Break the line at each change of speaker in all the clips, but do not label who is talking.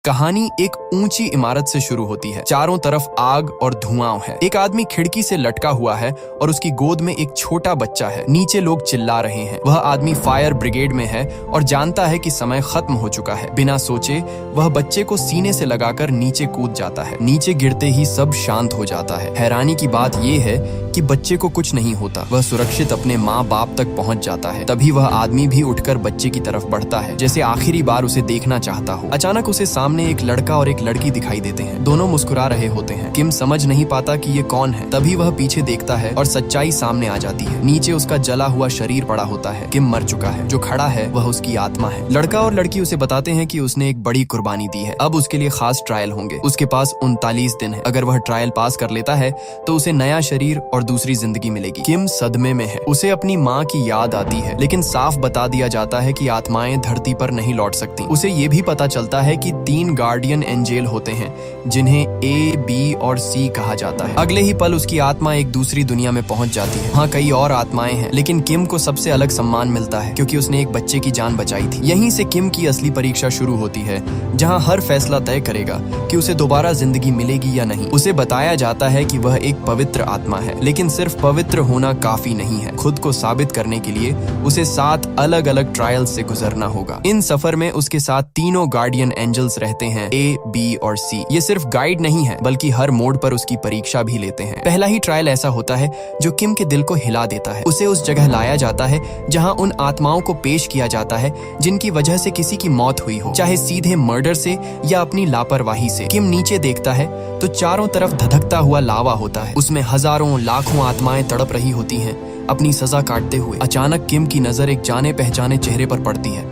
कहानी एक ऊंची इमारत से शुरू होती है। चारों तरफ आग और धुआं है। एक आदमी खिड़की से लटका हुआ है और उसकी गोद में एक छोटा बच्चा है। नीचे लोग चिल्ला रहे हैं। वह आदमी फायर ब्रिगेड में है और जानता है कि समय खत्म हो चुका है। बिना सोचे वह बच्चे को सीने से लगाकर नीचे कूद जाता है। नीचे गिरते ही सब शांत हो जाता है। हैरानी की बात यह है कि बच्चे को कुछ नहीं होता। वह सुरक्षित अपने माँ बाप तक पहुँच जाता है। तभी वह आदमी भी उठकर बच्चे की तरफ बढ़ता है, जैसे आखिरी बार उसे देखना चाहता हो। अचानक उसे सामने एक लड़का और एक लड़की दिखाई देते हैं। दोनों मुस्कुरा रहे होते हैं। किम समझ नहीं पाता कि ये कौन है। तभी वह पीछे देखता है और सच्चाई सामने आ जाती है। नीचे उसका जला हुआ शरीर पड़ा होता है। किम मर चुका है। जो खड़ा है वह उसकी आत्मा है। लड़का और लड़की उसे बताते हैं कि उसने एक बड़ी कुर्बानी दी है। अब उसके लिए खास ट्रायल होंगे। उसके पास 39 दिन है। अगर वह ट्रायल पास कर लेता है तो उसे नया शरीर और दूसरी जिंदगी मिलेगी। किम सदमे में है। उसे अपनी माँ की याद आती है, लेकिन साफ बता दिया जाता है कि आत्माएं धरती पर नहीं लौट सकती। उसे ये भी पता चलता है कि 3 गार्डियन एंजेल होते हैं, जिन्हें A, B और C कहा जाता है। अगले ही पल उसकी आत्मा एक दूसरी दुनिया में पहुंच जाती है। वहाँ कई और आत्माएं हैं, लेकिन किम को सबसे अलग सम्मान मिलता है, क्योंकि उसने एक बच्चे की जान बचाई थी। यहीं से किम की असली परीक्षा शुरू होती है, जहाँ हर फैसला तय करेगा कि उसे दोबारा जिंदगी मिलेगी या नहीं। उसे बताया जाता है कि वह एक पवित्र आत्मा है, लेकिन सिर्फ पवित्र होना काफी नहीं है। खुद को साबित करने के लिए उसे 7 अलग अलग ट्रायल से गुजरना होगा। इन सफर में उसके साथ तीनों गार्डियन एंजल्स रहते हैं, A, B और C। ये सिर्फ गाइड नहीं है, बल्कि हर मोड़ पर उसकी परीक्षा भी लेते हैं। पहला ही ट्रायल ऐसा होता है जो किम के दिल को हिला देता है। उसे उस जगह लाया जाता है जहां उन आत्माओं को पेश किया जाता है जिनकी वजह से किसी की मौत हुई हो, चाहे सीधे मर्डर से या अपनी लापरवाही से। किम नीचे देखता है तो चारों तरफ धधकता हुआ लावा होता है। उसमें हजारों लाखों आत्माएं तड़प रही होती हैं, अपनी सजा काटते हुए। अचानक किम की नजर एक जाने पहचाने चेहरे पर पड़ती है।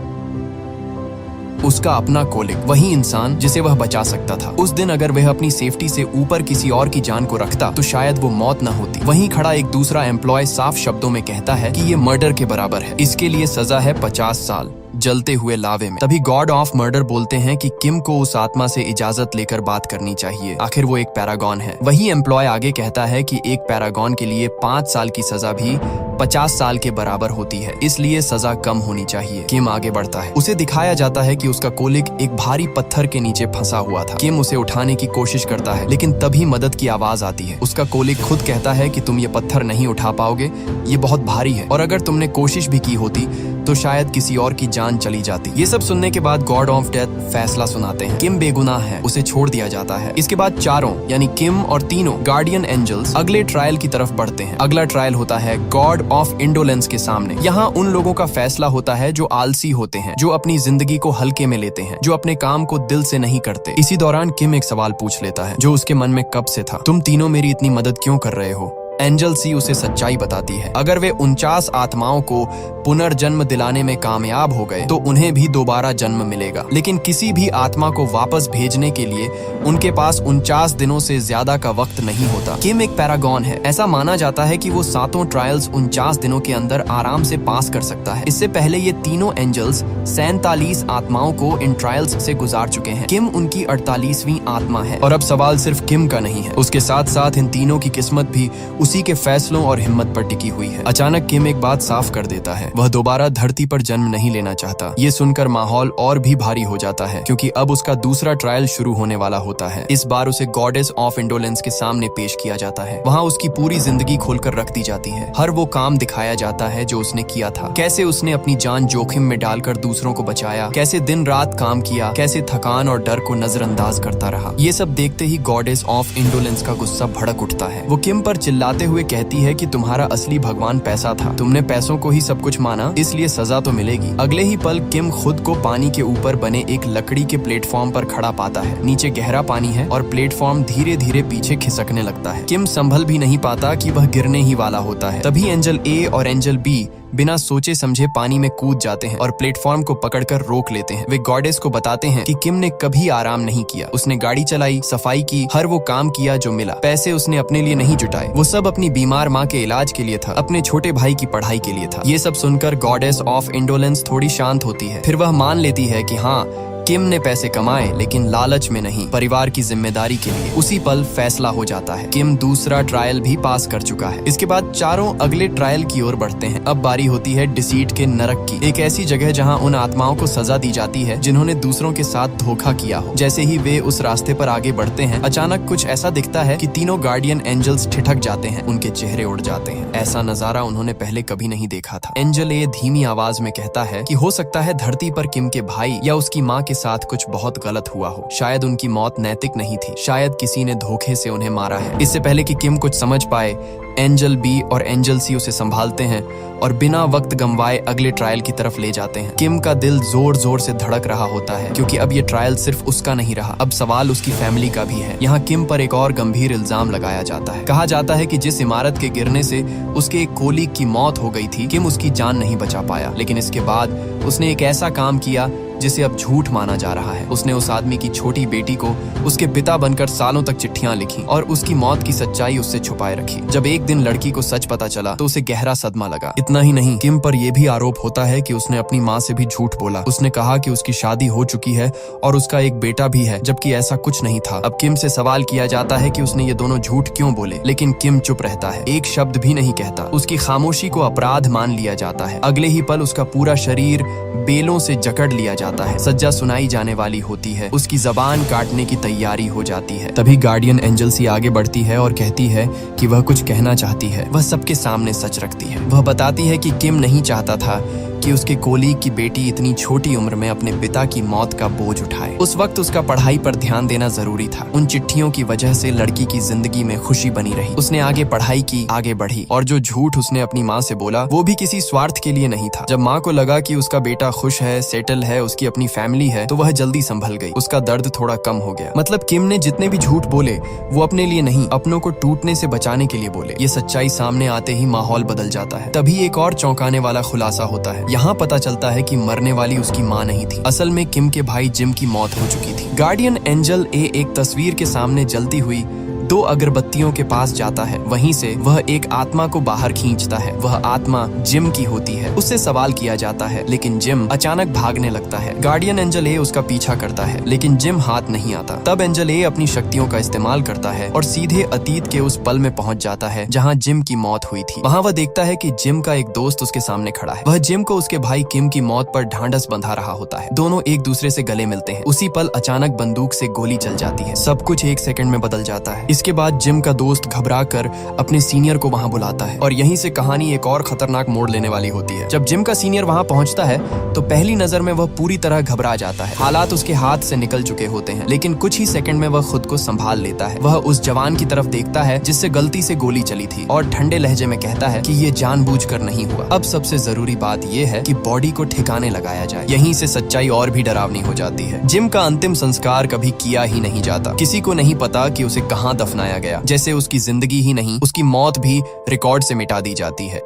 उसका अपना कोलिक, वही इंसान जिसे वह बचा सकता था। उस दिन अगर वह अपनी सेफ्टी से ऊपर किसी और की जान को रखता तो शायद वो मौत न होती। वहीं खड़ा एक दूसरा एम्प्लॉय साफ शब्दों में कहता है कि ये मर्डर के बराबर है। इसके लिए सजा है 50 साल जलते हुए लावे में। तभी गॉड ऑफ मर्डर बोलते हैं कि किम को उस आत्मा से इजाजत लेकर बात करनी चाहिए। आखिर वो एक पैरागॉन है। वही एम्प्लॉय आगे कहता है कि एक पैरागॉन के लिए 5 साल की सजा भी 50 साल के बराबर होती है, इसलिए सजा कम होनी चाहिए। किम आगे बढ़ता है। उसे दिखाया जाता है कि उसका कोलिक एक भारी पत्थर के नीचे फंसा हुआ था। किम उसे उठाने की कोशिश करता है, लेकिन तभी मदद की आवाज आती है। उसका कोलिक खुद कहता है कि तुम ये पत्थर नहीं उठा पाओगे, ये बहुत भारी है, और अगर तुमने कोशिश भी की होती तो शायद किसी और की जान चली जाती। ये सब सुनने के बाद गॉड ऑफ डेथ फैसला सुनाते हैं। किम बेगुनाह है, उसे छोड़ दिया जाता है। इसके बाद चारों यानी किम और तीनों गार्डियन एंजल्स अगले ट्रायल की तरफ बढ़ते हैं। अगला ट्रायल होता है गॉड ऑफ इंडोलेंस के सामने। यहाँ उन लोगों का फैसला होता है जो आलसी होते हैं, जो अपनी जिंदगी को हल्के में लेते हैं, जो अपने काम को दिल से नहीं करते। इसी दौरान किम एक सवाल पूछ लेता है जो उसके मन में कब से था। तुम तीनों मेरी इतनी मदद क्यों कर रहे हो? एंजल सी उसे सच्चाई बताती है। अगर वे 49 आत्माओं को पुनर्जन्म दिलाने में कामयाब हो गए तो उन्हें भी दोबारा जन्म मिलेगा, लेकिन किसी भी आत्मा को वापस भेजने के लिए उनके पास 49 दिनों से ज्यादा का वक्त नहीं होता। किम एक पैरागॉन है। ऐसा माना जाता है कि वो 7 ट्रायल्स 49 दिनों के अंदर आराम से पास कर सकता है। इससे पहले ये तीनों एंजल्स 47 आत्माओं को इन ट्रायल्स से गुजार चुके हैं। किम उनकी 48वीं आत्मा है। और अब सवाल सिर्फ किम का नहीं है, उसके साथ साथ इन तीनों की किस्मत भी उसी के फैसलों और हिम्मत पर टिकी हुई है। अचानक किम एक बात साफ कर देता है, वह दोबारा धरती पर जन्म नहीं लेना चाहता। ये सुनकर माहौल और भी भारी हो जाता है, क्योंकि अब उसका दूसरा ट्रायल शुरू होने वाला होता है। इस बार उसे गॉडेस ऑफ इंडोलेंस के सामने पेश किया जाता है। वहाँ उसकी पूरी जिंदगी खोलकर रख दी जाती है। हर वो काम दिखाया जाता है जो उसने किया था, कैसे उसने अपनी जान जोखिम में डालकर दूसरों को बचाया, कैसे दिन रात काम किया, कैसे थकान और डर को नजरअंदाज करता रहा। ये सब देखते ही गॉडेस ऑफ इंडोलेंस का गुस्सा भड़क उठता है। वो किम पर चिल्लाते हुए कहती है कि तुम्हारा असली भगवान पैसा था, तुमने पैसों को ही सब कुछ माना, इसलिए सजा तो मिलेगी। अगले ही पल किम खुद को पानी के ऊपर बने एक लकड़ी के प्लेटफॉर्म पर खड़ा पाता है। नीचे गहरा पानी है और प्लेटफॉर्म धीरे धीरे पीछे खिसकने लगता है। किम संभल भी नहीं पाता कि वह गिरने ही वाला होता है। तभी एंजल A और एंजल B बिना सोचे समझे पानी में कूद जाते हैं और प्लेटफॉर्म को पकड़कर रोक लेते हैं। वे गॉडेस को बताते हैं कि किम ने कभी आराम नहीं किया। उसने गाड़ी चलाई, सफाई की, हर वो काम किया जो मिला। पैसे उसने अपने लिए नहीं जुटाए, वो सब अपनी बीमार माँ के इलाज के लिए था, अपने छोटे भाई की पढ़ाई के लिए था। ये सब सुनकर गॉडेस ऑफ इंडोलेंस थोड़ी शांत होती है। फिर वह मान लेती है कि हाँ, किम ने पैसे कमाए लेकिन लालच में नहीं, परिवार की जिम्मेदारी के लिए। उसी पल फैसला हो जाता है। किम दूसरा ट्रायल भी पास कर चुका है। इसके बाद चारों अगले ट्रायल की ओर बढ़ते हैं। अब बारी होती है डिसीट के नरक की, एक ऐसी जगह जहां उन आत्माओं को सजा दी जाती है जिन्होंने दूसरों के साथ धोखा किया हो। जैसे ही वे उस रास्ते पर आगे बढ़ते हैं, अचानक कुछ ऐसा दिखता है कि तीनों गार्डियन एंजल्स ठिठक जाते हैं, उनके चेहरे उड़ जाते हैं। ऐसा नजारा उन्होंने पहले कभी नहीं देखा था। एंजल ए धीमी आवाज में कहता है कि हो सकता है धरती पर किम के भाई या उसकी माँ के साथ कुछ बहुत गलत हुआ हो। शायद उनकी मौत नैतिक नहीं थी, शायद किसी ने धोखे से उन्हें मारा है। इससे पहले कि किम कुछ समझ पाए, एंजल बी और एंजल सी उसे संभालते हैं और बिना वक्त गंवाए अगले ट्रायल की तरफ ले जाते हैं। किम का दिल जोर जोर से धड़क रहा होता है क्योंकि अब ये ट्रायल सिर्फ उसका नहीं रहा, अब सवाल उसकी फैमिली का भी है। यहाँ किम पर एक और गंभीर इल्जाम लगाया जाता है। कहा जाता है कि जिस इमारत के गिरने से उसके एक कोलीग की मौत हो गई थी, किम उसकी जान नहीं बचा पाया। लेकिन इसके बाद उसने एक ऐसा काम किया जिसे अब झूठ माना जा रहा है। उसने उस आदमी की छोटी बेटी को उसके पिता बनकर सालों तक चिट्ठियां लिखी और उसकी मौत की सच्चाई उससे छुपाए रखी। जब एक दिन लड़की को सच पता चला तो उसे गहरा सदमा लगा। इतना ही नहीं, किम पर यह भी आरोप होता है कि उसने अपनी माँ से भी झूठ बोला। उसने कहा कि उसकी शादी हो चुकी है और उसका एक बेटा भी है, जबकि ऐसा कुछ नहीं था। अब किम से सवाल किया जाता है कि उसने ये दोनों झूठ क्यों बोले, लेकिन किम चुप रहता है, एक शब्द भी नहीं कहता। उसकी खामोशी को अपराध मान लिया जाता है। अगले ही पल उसका पूरा शरीर बेलों से जकड़ लिया जाता है। सज्जा सुनाई जाने वाली होती है, उसकी जबान काटने की तैयारी हो जाती है। तभी गार्डियन एंजल सी आगे बढ़ती है और कहती है कि वह कुछ कहना चाहती है। वह सबके सामने सच रखती है। वह बताती है कि किम नहीं चाहता था कि उसके कोलीग की बेटी इतनी छोटी उम्र में अपने पिता की मौत का बोझ उठाए। उस वक्त उसका पढ़ाई पर ध्यान देना जरूरी था। उन चिट्ठियों की वजह से लड़की की जिंदगी में खुशी बनी रही। उसने आगे पढ़ाई की, आगे बढ़ी, और जो झूठ उसने अपनी माँ से बोला वो भी किसी स्वार्थ के लिए नहीं था। जब माँ को लगा कि उसका बेटा खुश है, सेटल है, उसकी अपनी फैमिली है, तो वह जल्दी संभल गई। उसका दर्द थोड़ा कम हो गया। मतलब किम ने जितने भी झूठ बोले वो अपने लिए नहीं, अपनों को टूटने से बचाने के लिए बोले। ये सच्चाई सामने आते ही माहौल बदल जाता है। तभी एक और चौंकाने वाला खुलासा होता है। यहाँ पता चलता है कि मरने वाली उसकी माँ नहीं थी। असल में किम के भाई जिम की मौत हो चुकी थी। गार्डियन एंजल ए एक तस्वीर के सामने जलती हुई 2 अगरबत्तियों के पास जाता है। वहीं से वह एक आत्मा को बाहर खींचता है। वह आत्मा जिम की होती है। उससे सवाल किया जाता है, लेकिन जिम अचानक भागने लगता है। गार्डियन एंजल ए उसका पीछा करता है, लेकिन जिम हाथ नहीं आता। तब एंजल ए अपनी शक्तियों का इस्तेमाल करता है और सीधे अतीत के उस पल में पहुंच जाता है जहां जिम की मौत हुई थी। वहां वह देखता है कि जिम का एक दोस्त उसके सामने खड़ा है। वह जिम को उसके भाई किम की मौत पर ढांढस बंधा रहा होता है। दोनों एक दूसरे से गले मिलते हैं। उसी पल अचानक बंदूक से गोली चल जाती है। सब कुछ एक सेकंड में बदल जाता है। इसके बाद जिम का दोस्त घबराकर अपने सीनियर को वहां बुलाता है और यहीं से कहानी एक और खतरनाक मोड़ लेने वाली होती है। जब जिम का सीनियर वहां पहुंचता है तो पहली नजर में वह पूरी तरह घबरा जाता है। हालात उसके हाथ से निकल चुके होते हैं, लेकिन कुछ ही सेकंड में वह खुद को संभाल लेता है। वह उस जवान की तरफ देखता है जिससे गलती से गोली चली थी और ठंडे लहजे में कहता है कि ये जानबूझकर नहीं हुआ। अब सबसे जरूरी बात यह है कि बॉडी को ठिकाने लगाया जाए। यहीं से सच्चाई और भी डरावनी हो जाती है। जिम का अंतिम संस्कार कभी किया ही नहीं जाता। किसी को नहीं पता कि उसे कहां दफनाया गया, जैसे उसकी जिंदगी ही नहीं, उसकी मौत भी रिकॉर्ड से मिटा दी जाती है।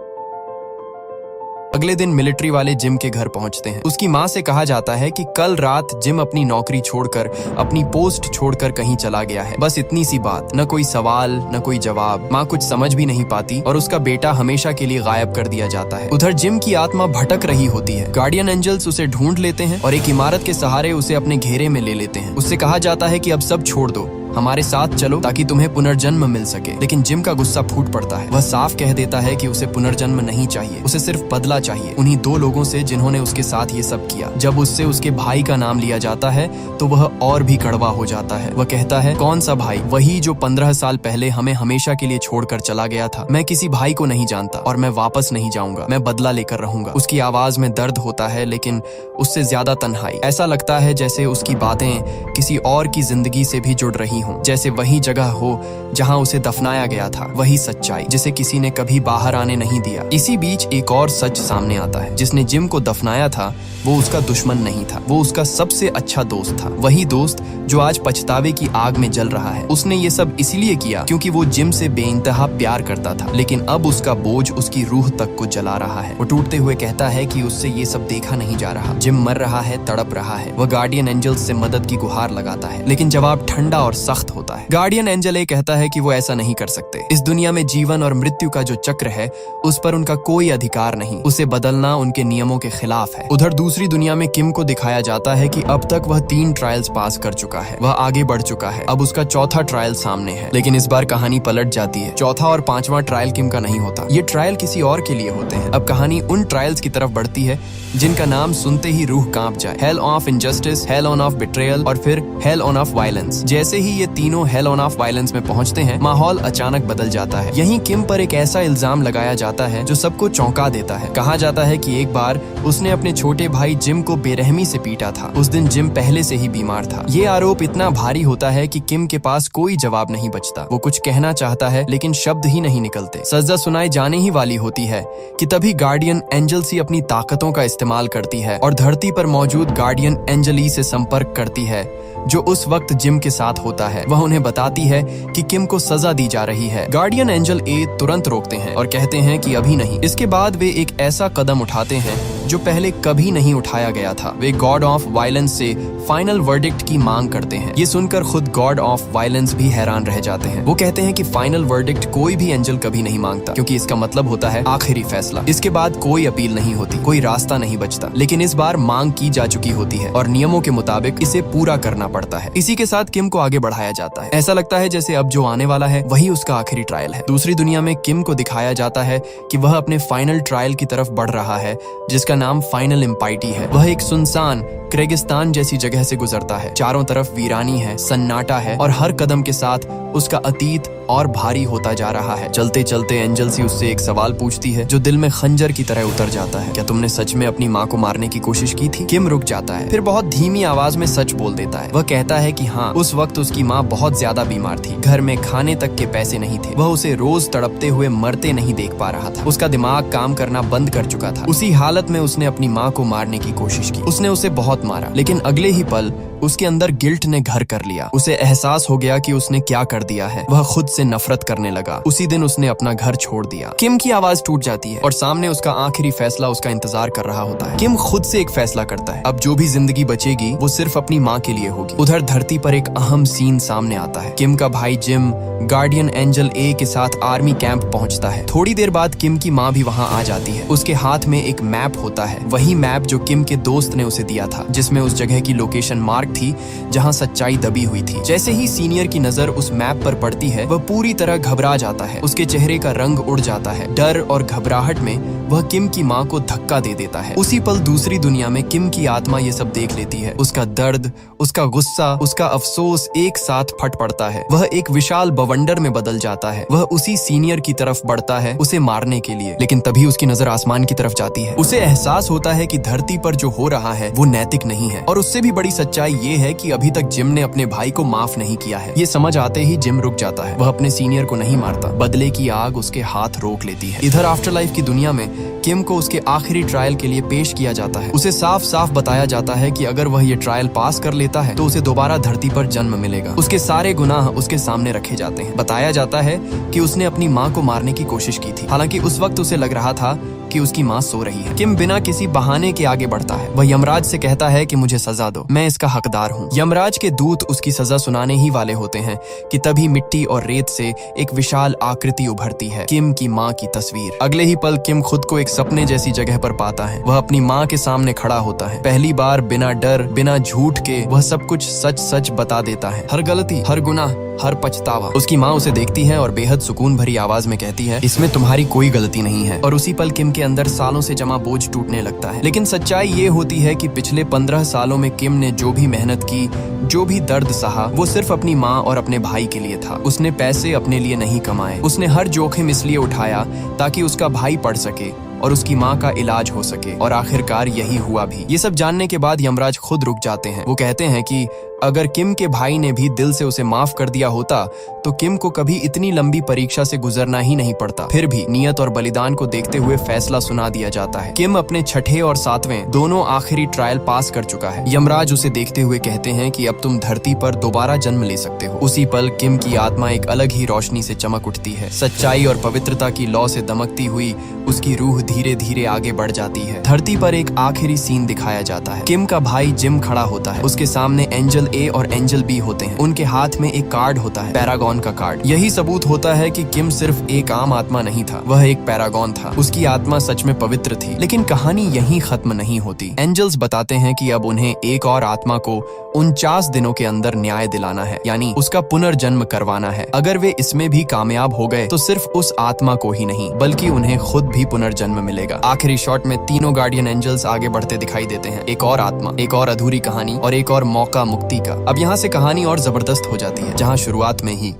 अगले दिन मिलिट्री वाले जिम के घर पहुंचते हैं। उसकी माँ से कहा जाता है कि कल रात जिम अपनी नौकरी छोड़कर, अपनी पोस्ट छोड़कर कहीं चला गया है। बस इतनी सी बात, न कोई सवाल न कोई जवाब। माँ कुछ समझ भी नहीं पाती और उसका बेटा हमेशा के लिए गायब कर दिया जाता है। उधर जिम की आत्मा भटक रही होती है। गार्डियन एंजल्स उसे ढूंढ लेते हैं और एक इमारत के सहारे उसे अपने घेरे में ले लेते हैं। उससे कहा जाता है कि अब सब छोड़ दो, हमारे साथ चलो ताकि तुम्हें पुनर्जन्म मिल सके। लेकिन जिम का गुस्सा फूट पड़ता है। वह साफ कह देता है कि उसे पुनर्जन्म नहीं चाहिए, उसे सिर्फ बदला चाहिए उन्हीं 2 लोगों से जिन्होंने उसके साथ ये सब किया। जब उससे उसके भाई का नाम लिया जाता है तो वह और भी कड़वा हो जाता है। वह कहता है, कौन सा भाई? वही जो 15 साल पहले हमें हमेशा के लिए छोड़कर चला गया था। मैं किसी भाई को नहीं जानता और मैं वापस नहीं जाऊंगा। मैं बदला लेकर रहूंगा। उसकी आवाज में दर्द होता है, लेकिन उससे ज्यादा तन्हाई। ऐसा लगता है जैसे उसकी बातें किसी और की जिंदगी से भी जुड़ रही हों, जैसे वही जगह हो जहां उसे दफनाया गया था, वही सच्चाई जिसे किसी ने कभी बाहर आने नहीं दिया। इसी बीच एक और सच सामने आता है। जिसने जिम को दफनाया था वो उसका दुश्मन नहीं था, वो उसका सबसे अच्छा दोस्त था। वही दोस्त जो आज पछतावे की आग में जल रहा है। उसने ये सब इसलिए किया क्योंकि वो जिम से बेइंतहा प्यार करता था, लेकिन अब उसका बोझ उसकी रूह तक को जला रहा है। वो टूटते हुए कहता है कि उससे ये सब देखा नहीं जा रहा। जिम मर रहा है, तड़प रहा है। वह गार्डियन एंजल्स से मदद की गुहार लगाता है, लेकिन जवाब ठंडा और सख्त सख्त होता है। गार्डियन एंजल ए कहता है कि वो ऐसा नहीं कर सकते। इस दुनिया में जीवन और मृत्यु का जो चक्र है उस पर उनका कोई अधिकार नहीं, उसे बदलना उनके नियमों के खिलाफ है। उधर दूसरी दुनिया में किम को दिखाया जाता है कि अब तक वह 3 ट्रायल्स पास कर चुका है, वह आगे बढ़ चुका है। अब उसका चौथा ट्रायल सामने है, लेकिन इस बार कहानी पलट जाती है। चौथा और 5वां ट्रायल किम का नहीं होता, ये ट्रायल किसी और के लिए होते हैं। अब कहानी उन ट्रायल्स की तरफ बढ़ती है जिनका नाम सुनते ही रूह कांप जाए। Hell of injustice, hello on off betrayal और फिर हेल ऑन ऑफ वायलेंस। जैसे ही ये तीनों हेल ऑन ऑफ वायलेंस में पहुंचते हैं, माहौल अचानक बदल जाता है। यहीं किम पर एक ऐसा इल्जाम लगाया जाता है जो सबको चौंका देता है। कहा जाता है कि एक बार उसने अपने छोटे भाई जिम को बेरहमी से पीटा था। उस दिन जिम पहले से ही बीमार था। ये आरोप इतना भारी होता है कि किम के पास कोई जवाब नहीं बचता। वो कुछ कहना चाहता है लेकिन शब्द ही नहीं निकलते। सजा सुनाई जाने ही वाली होती है कि तभी गार्डियन एंजल सी अपनी ताकतों का इस्तेमाल करती है और धरती पर मौजूद गार्डियन एंजल ई से संपर्क करती है जो उस वक्त जिम के साथ होता है। वह उन्हें बताती है कि किम को सजा दी जा रही है। गार्डियन एंजल ए तुरंत रोकते हैं और कहते हैं कि अभी नहीं। इसके बाद वे एक ऐसा कदम उठाते हैं जो पहले कभी नहीं उठाया गया था। वे गॉड ऑफ वायलेंस से फाइनल वर्डिक्ट की मांग करते हैं। ये सुनकर खुद गॉड ऑफ वायलेंस भी हैरान रह जाते हैं। वो कहते हैं कि फाइनल वर्डिक्ट कोई भी एंजल कभी नहीं मांगता, क्योंकि इसका मतलब होता है आखिरी फैसला। इसके बाद कोई अपील नहीं होती, कोई रास्ता नहीं बचता। लेकिन इस बार मांग की जा चुकी होती है और नियमों के मुताबिक इसे पूरा करना पड़ता है। इसी के साथ किम को आगे बढ़ाया जाता है। ऐसा लगता है जैसे अब जो आने वाला है वही उसका आखिरी ट्रायल है। दूसरी दुनिया में किम को दिखाया जाता है कि वह अपने फाइनल ट्रायल की तरफ बढ़ रहा है, जिसका नाम फाइनल इम्पाइटी है। वह एक सुनसान क्रेगिस्तान जैसी जगह से गुजरता है। चारों तरफ वीरानी है, सन्नाटा है और हर कदम के साथ उसका अतीत और भारी होता जा रहा है। चलते चलते एंजल सी उससे एक सवाल पूछती है जो दिल में खंजर की तरह उतर जाता है। क्या तुमने सच में अपनी माँ को मारने की कोशिश की थी? किम रुक जाता है, फिर बहुत धीमी आवाज में सच बोल देता है। वह कहता है कि हाँ, उस वक्त उसकी माँ बहुत ज्यादा बीमार थी। घर में खाने तक के पैसे नहीं थे। वह उसे रोज तड़पते हुए मरते नहीं देख पा रहा था। उसका दिमाग काम करना बंद कर चुका था। उसी हालत में उसने अपनी माँ को मारने की कोशिश की। उसने उसे बहुत मारा, लेकिन अगले ही पल उसके अंदर गिल्ट ने घर कर लिया। उसे एहसास हो गया कि उसने क्या कर दिया है। वह खुद से नफरत करने लगा। उसी दिन उसने अपना घर छोड़ दिया। किम की आवाज टूट जाती है और सामने उसका आखिरी फैसला उसका इंतजार कर रहा होता है। किम खुद से एक फैसला करता है, अब जो भी जिंदगी बचेगी वो सिर्फ अपनी माँ के लिए होगी। उधर धरती पर एक अहम सीन सामने आता है। किम का भाई जिम गार्डियन एंजल ए के साथ आर्मी कैंप पहुंचता है। थोड़ी देर बाद किम की माँ भी वहाँ आ जाती है। उसके हाथ में एक मैप होता है, वही मैप जो किम के दोस्त ने उसे दिया था, जिसमें उस जगह की लोकेशन मार्क थी जहां सच्चाई दबी हुई थी। जैसे ही सीनियर की नजर उस मैप पर पड़ती है, वह पूरी तरह घबरा जाता है। उसके चेहरे का रंग उड़ जाता है। डर और घबराहट में वह किम की माँ को धक्का दे देता है। उसी पल दूसरी दुनिया में किम की आत्मा ये सब देख लेती है। उसका दर्द, उसका गुस्सा, उसका अफसोस एक साथ फट पड़ता है। वह एक विशाल बवंडर में बदल जाता है। वह उसी सीनियर की तरफ बढ़ता है उसे मारने के लिए, लेकिन तभी उसकी नजर आसमान की तरफ जाती है। उसे एहसास होता है कि धरती पर जो हो रहा है वो नैतिक नहीं है, और उससे भी बड़ी सच्चाई ये है कि अभी तक जिम ने अपने भाई को माफ नहीं किया है। ये समझ आते ही जिम रुक जाता है। वह अपने सीनियर को नहीं मारता, बदले की आग उसके हाथ रोक लेती है। इधर आफ्टर लाइफ की दुनिया में किम को उसके आखिरी ट्रायल के लिए पेश किया जाता है। उसे साफ साफ बताया जाता है कि अगर वह ये ट्रायल पास कर लेता है तो उसे दोबारा धरती पर जन्म मिलेगा। उसके सारे गुनाह उसके सामने रखे जाते हैं। बताया जाता है कि उसने अपनी माँ को मारने की कोशिश की थी, हालांकि उस वक्त उसे लग रहा था कि उसकी माँ सो रही है। किम बिना किसी बहाने के आगे बढ़ता है। वह यमराज से कहता है कि मुझे सजा दो, मैं इसका हकदार हूँ। यमराज के दूत उसकी सजा सुनाने ही वाले होते हैं कि तभी मिट्टी और रेत से एक विशाल आकृति उभरती है, किम की माँ की तस्वीर। अगले ही पल किम खुद को एक सपने जैसी जगह पर पाता है। वह अपनी माँ के सामने खड़ा होता है। पहली बार बिना डर, बिना झूठ के वह सब कुछ सच सच बता देता है। हर गलती, हर गुनाह, हर पछतावा। उसकी माँ उसे देखती है और बेहद सुकून भरी आवाज में कहती है, इसमें तुम्हारी कोई गलती नहीं है। और उसी पल किम के अंदर सालों से जमा बोझ टूटने लगता है। लेकिन सच्चाई ये होती है कि पिछले 15 सालों में किम ने जो भी मेहनत की, जो भी दर्द सहा, वो सिर्फ अपनी माँ और अपने भाई के लिए था। उसने पैसे अपने लिए नहीं कमाए। उसने हर जोखिम इसलिए उठाया ताकि उसका भाई पढ़ सके और उसकी माँ का इलाज हो सके, और आखिरकार यही हुआ भी। ये सब जानने के बाद यमराज खुद रुक जाते हैं। वो कहते हैं कि अगर किम के भाई ने भी दिल से उसे माफ कर दिया होता तो किम को कभी इतनी लंबी परीक्षा से गुजरना ही नहीं पड़ता। फिर भी नियत और बलिदान को देखते हुए फैसला सुना दिया जाता है। किम अपने छठे और 7वें दोनों आखिरी ट्रायल पास कर चुका है। यमराज उसे देखते हुए कहते हैं कि अब तुम धरती पर दोबारा जन्म ले सकते हो। उसी पल किम की आत्मा एक अलग ही रोशनी से चमक उठती है। सच्चाई और पवित्रता की लौ से दमकती हुई उसकी रूह धीरे धीरे आगे बढ़ जाती है। धरती पर एक आखिरी सीन दिखाया जाता है। किम का भाई जिम खड़ा होता है। उसके सामने एंजल ए और एंजल बी होते हैं। उनके हाथ में एक कार्ड होता है, पैरागॉन का कार्ड। यही सबूत होता है कि किम सिर्फ एक आम आत्मा नहीं था, वह एक पैरागॉन था। उसकी आत्मा सच में पवित्र थी। लेकिन कहानी यहीं खत्म नहीं होती। एंजल्स बताते हैं कि अब उन्हें एक और आत्मा को 49 दिनों के अंदर न्याय दिलाना है, यानी उसका पुनर्जन्म करवाना है। अगर वे इसमें भी कामयाब हो गए तो सिर्फ उस आत्मा को ही नहीं बल्कि उन्हें खुद भी पुनर्जन्म मिलेगा। आखिरी शॉट में तीनों गार्डियन एंजल्स आगे बढ़ते दिखाई देते हैं। एक और आत्मा, एक और अधूरी कहानी और एक और मौका मुक्ति का। अब यहाँ से कहानी और जबरदस्त हो जाती है, जहाँ शुरुआत में ही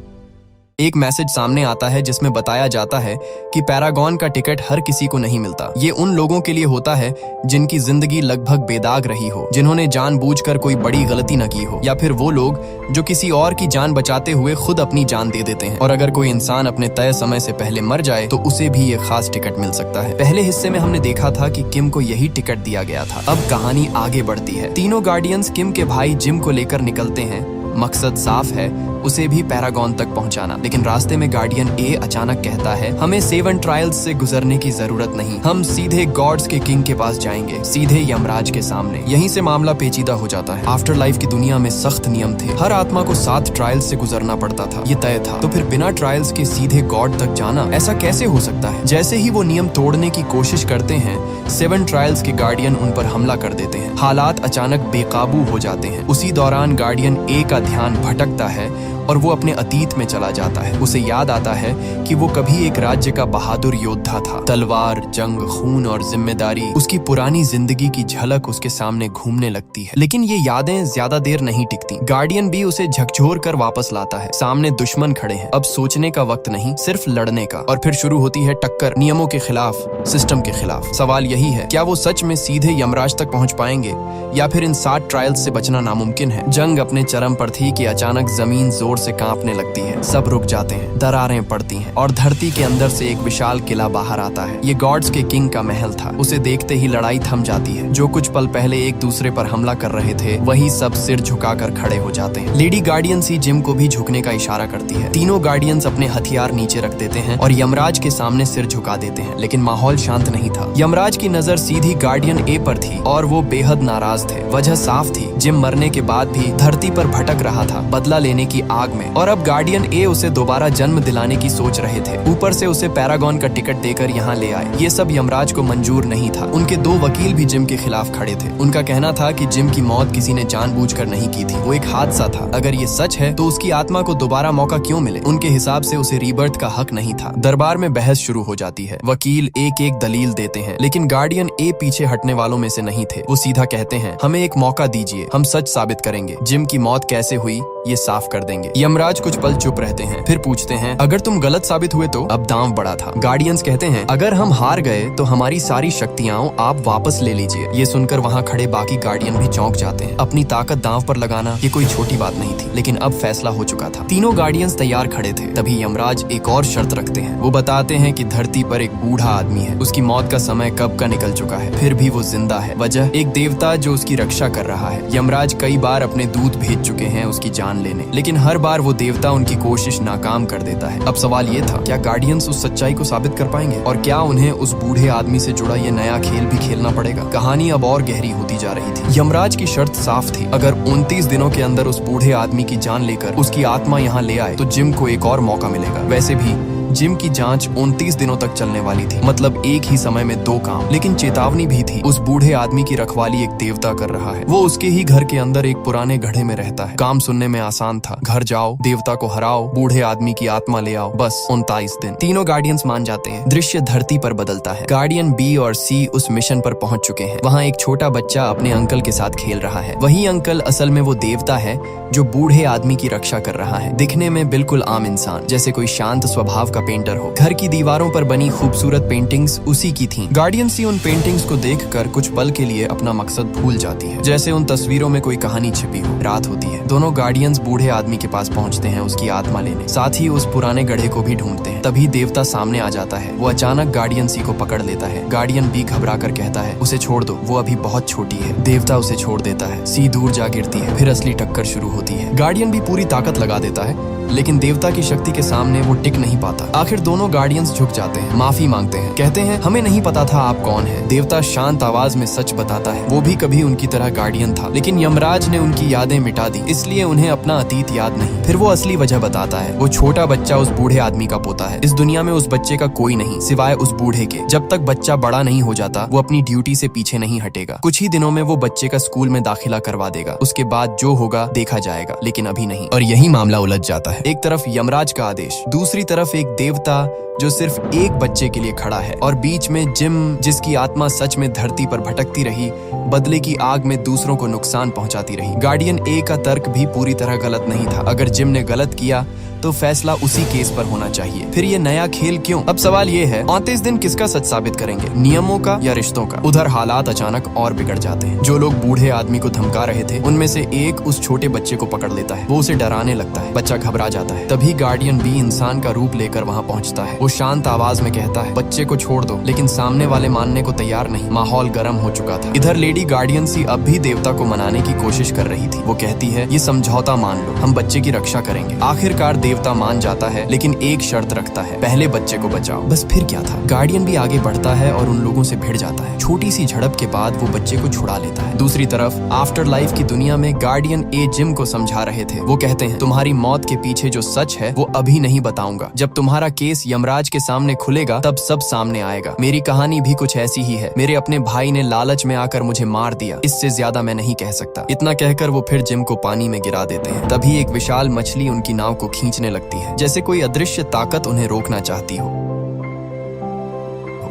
एक मैसेज सामने आता है जिसमें बताया जाता है कि पैरागॉन का टिकट हर किसी को नहीं मिलता। ये उन लोगों के लिए होता है जिनकी जिंदगी लगभग बेदाग रही हो, जिन्होंने जानबूझकर कोई बड़ी गलती न की हो, या फिर वो लोग जो किसी और की जान बचाते हुए खुद अपनी जान दे देते हैं। और अगर कोई इंसान अपने तय समय से पहले मर जाए तो उसे भी ये खास टिकट मिल सकता है। पहले हिस्से में हमने देखा था कि किम को यही टिकट दिया गया था। अब कहानी आगे बढ़ती है। तीनों गार्डियंस किम के भाई जिम को लेकर निकलते हैं। मकसद साफ है, उसे भी पैरागॉन तक पहुंचाना। लेकिन रास्ते में गार्डियन ए अचानक कहता है, हमें 7 ट्रायल्स से गुजरने की जरूरत नहीं, हम सीधे गॉड्स के किंग के पास जाएंगे, सीधे यमराज के सामने। यहीं से मामला पेचीदा हो जाता है। आफ्टर लाइफ की दुनिया में सख्त नियम थे। हर आत्मा को 7 ट्रायल्स से गुजरना पड़ता था, ये तय था। तो फिर बिना ट्रायल्स के सीधे गॉड तक जाना, ऐसा कैसे हो सकता है? जैसे ही वो नियम तोड़ने की कोशिश करते हैं, 7 ट्रायल्स के गार्डियन उन पर हमला कर देते हैं। हालात अचानक बेकाबू हो जाते हैं। उसी दौरान गार्डियन ए का ध्यान भटकता है और वो अपने अतीत में चला जाता है। उसे याद आता है कि वो कभी एक राज्य का बहादुर योद्धा था। तलवार, जंग, खून और जिम्मेदारी, उसकी पुरानी जिंदगी की झलक उसके सामने घूमने लगती है। लेकिन ये यादें ज्यादा देर नहीं टिकती। गार्डियन भी उसे झकझोर कर वापस लाता है। सामने दुश्मन खड़े हैं। अब सोचने का वक्त नहीं, सिर्फ लड़ने का। और फिर शुरू होती है टक्कर, नियमों के खिलाफ, सिस्टम के खिलाफ। सवाल यही है, क्या वो सच में सीधे यमराज तक पहुंच पाएंगे या फिर इन 7 ट्रायल्स से बचना नामुमकिन है? जंग अपने चरम पर थी कि अचानक जमीन जोर से कांपने लगती है। सब रुक जाते हैं, दरारें पड़ती हैं और धरती के अंदर से एक विशाल किला बाहर आता है। ये गॉड्स के किंग का महल था। उसे देखते ही लड़ाई थम जाती है। जो कुछ पल पहले एक दूसरे पर हमला कर रहे थे, वही सब सिर झुकाकर खड़े हो जाते हैं। लेडी गार्डियन सी जिम को भी झुकने का इशारा करती है। तीनों गार्डियंस अपने हथियार नीचे रख देते हैं और यमराज के सामने सिर झुका देते हैं। लेकिन माहौल शांत नहीं था। यमराज की नजर सीधी गार्डियन ए पर थी और वो बेहद नाराज थे। वजह साफ थी, जिम मरने के बाद भी धरती पर भटक रहा था, बदला लेने की आग में। और अब गार्डियन ए उसे दोबारा जन्म दिलाने की सोच रहे थे। ऊपर से उसे पैरागॉन का टिकट देकर यहाँ ले आए। ये सब यमराज को मंजूर नहीं था। उनके 2 वकील भी जिम के खिलाफ खड़े थे। उनका कहना था कि जिम की मौत किसी ने जानबूझकर नहीं की थी, वो एक हादसा था। अगर ये सच है तो उसकी आत्मा को दोबारा मौका क्यों मिले? उनके हिसाब से उसे रीबर्थ का हक नहीं था। दरबार में बहस शुरू हो जाती है। वकील एक एक दलील देते हैं, लेकिन गार्डियन ए पीछे हटने वालों में से नहीं थे। वो सीधा कहते हैं, हमें एक मौका दीजिए, हम सच साबित करेंगे। जिम की मौत कैसे हुई ये साफ कर देंगे। यमराज कुछ पल चुप रहते हैं, फिर पूछते हैं, अगर तुम गलत साबित हुए तो? अब दांव बढ़ा था। गार्डियंस कहते हैं, अगर हम हार गए तो हमारी सारी शक्तियां आप वापस ले लीजिए। ये सुनकर वहाँ खड़े बाकी गार्डियन भी चौंक जाते हैं। अपनी ताकत दांव पर लगाना ये कोई छोटी बात नहीं थी, लेकिन अब फैसला हो चुका था। तीनों गार्डियंस तैयार खड़े थे। तभी यमराज एक और शर्त रखते हैं। वो बताते हैं कि धरती पर एक बूढ़ा आदमी है, उसकी मौत का समय कब का निकल चुका है, फिर भी वो जिंदा है। वजह एक देवता जो उसकी रक्षा कर रहा है। यमराज कई बार अपने दूत भेज चुके हैं उसकी जान लेने, लेकिन हर बार वो देवता उनकी कोशिश नाकाम कर देता है। अब सवाल ये था, क्या गार्डियंस उस सच्चाई को साबित कर पाएंगे? और क्या उन्हें उस बूढ़े आदमी से जुड़ा ये नया खेल भी खेलना पड़ेगा? कहानी अब और गहरी होती जा रही थी। यमराज की शर्त साफ थी, अगर 29 दिनों के अंदर उस बूढ़े आदमी की जान लेकर उसकी आत्मा यहाँ ले आए तो जिम को एक और मौका मिलेगा। वैसे भी जिम की जांच 29 दिनों तक चलने वाली थी, मतलब एक ही समय में 2 काम। लेकिन चेतावनी भी थी, उस बूढ़े आदमी की रखवाली एक देवता कर रहा है। वो उसके ही घर के अंदर एक पुराने गढ़े में रहता है। काम सुनने में आसान था, घर जाओ, देवता को हराओ, बूढ़े आदमी की आत्मा ले आओ, बस 29 दिन। तीनों गार्डियंस मान जाते हैं। दृश्य धरती पर बदलता है। गार्डियन बी और सी उस मिशन पर पहुंच चुके हैं। वहाँ एक छोटा बच्चा अपने अंकल के साथ खेल रहा है। वही अंकल असल में वो देवता है जो बूढ़े आदमी की रक्षा कर रहा है। दिखने में बिल्कुल आम इंसान, जैसे कोई शांत स्वभाव का पेंटर हो। घर की दीवारों पर बनी खूबसूरत पेंटिंग्स उसी की थीं। गार्डियन सी उन पेंटिंग्स को देखकर कुछ पल के लिए अपना मकसद भूल जाती है, जैसे उन तस्वीरों में कोई कहानी छिपी हो। रात होती है। दोनों गार्डियंस बूढ़े आदमी के पास पहुंचते हैं उसकी आत्मा लेने, साथ ही उस पुराने गड्ढे को भी ढूंढते हैं। तभी देवता सामने आ जाता है। वो अचानक गार्डियन सी को पकड़ लेता है। गार्डियन बी घबरा कर कहता है, उसे छोड़ दो, वो अभी बहुत छोटी है। देवता उसे छोड़ देता है। सी दूर जा गिरती है। फिर असली टक्कर शुरू होती है। गार्डियन भी पूरी ताकत लगा देता है, लेकिन देवता की शक्ति के सामने वो टिक नहीं पाता। आखिर दोनों गार्डियंस झुक जाते हैं, माफी मांगते हैं, कहते हैं हमें नहीं पता था आप कौन है। देवता शांत आवाज में सच बताता है, वो भी कभी उनकी तरह गार्डियन था, लेकिन यमराज ने उनकी यादें मिटा दी, इसलिए उन्हें अपना अतीत याद नहीं। फिर वो असली वजह बताता है, वो छोटा बच्चा उस बूढ़े आदमी का पोता है। इस दुनिया में उस बच्चे का कोई नहीं सिवाय उस बूढ़े के। जब तक बच्चा बड़ा नहीं हो जाता वो अपनी ड्यूटी से पीछे नहीं हटेगा। कुछ ही दिनों में वो बच्चे का स्कूल में दाखिला करवा देगा, उसके बाद जो होगा देखा जाएगा, लेकिन अभी नहीं। और यही मामला उलझ जाता है। एक तरफ यमराज का आदेश, दूसरी तरफ एक देवता जो सिर्फ एक बच्चे के लिए खड़ा है, और बीच में जिम जिसकी आत्मा सच में धरती पर भटकती रही, बदले की आग में दूसरों को नुकसान पहुंचाती रही। गार्डियन ए का तर्क भी पूरी तरह गलत नहीं था। अगर जिम ने गलत किया तो फैसला उसी केस पर होना चाहिए। फिर ये नया खेल क्यों? अब सवाल ये है, 29 दिन किसका सच साबित करेंगे, नियमों का या रिश्तों का? उधर हालात अचानक और बिगड़ जाते हैं। जो लोग बूढ़े आदमी को धमका रहे थे उनमें से एक उस छोटे बच्चे को पकड़ लेता है। वो उसे डराने लगता है, बच्चा घबरा जाता है। तभी गार्डियन बी इंसान का रूप लेकर वहाँ पहुँचता है। वो शांत आवाज में कहता है, बच्चे को छोड़ दो, लेकिन सामने वाले मानने को तैयार नहीं। माहौल गर्म हो चुका था। इधर लेडी गार्डियन सी अब भी देवता को मनाने की कोशिश कर रही थी। वो कहती है, ये समझौता मान लो, हम बच्चे की रक्षा करेंगे। आखिरकार देवता मान जाता है, लेकिन एक शर्त रखता है, पहले बच्चे को बचाओ। बस फिर क्या था, गार्डियन भी आगे बढ़ता है और उन लोगों से भिड़ जाता है। छोटी सी झड़प के बाद वो बच्चे को छुड़ा लेता है। दूसरी तरफ आफ्टर लाइफ की दुनिया में गार्डियन ए जिम को समझा रहे थे। वो कहते हैं, तुम्हारी मौत के पीछे जो सच है वो अभी नहीं बताऊंगा। जब तुम्हारा केस यमराज के सामने खुलेगा तब सब सामने आएगा। मेरी कहानी भी कुछ ऐसी ही है। मेरे अपने भाई ने लालच में आकर मुझे मार दिया, इससे ज्यादा मैं नहीं कह सकता। इतना कहकर वो फिर जिम को पानी में गिरा देते हैं। तभी एक विशाल मछली उनकी नाव को खींचने लगती है, जैसे कोई अदृश्य ताकत उन्हें रोकना चाहती हो।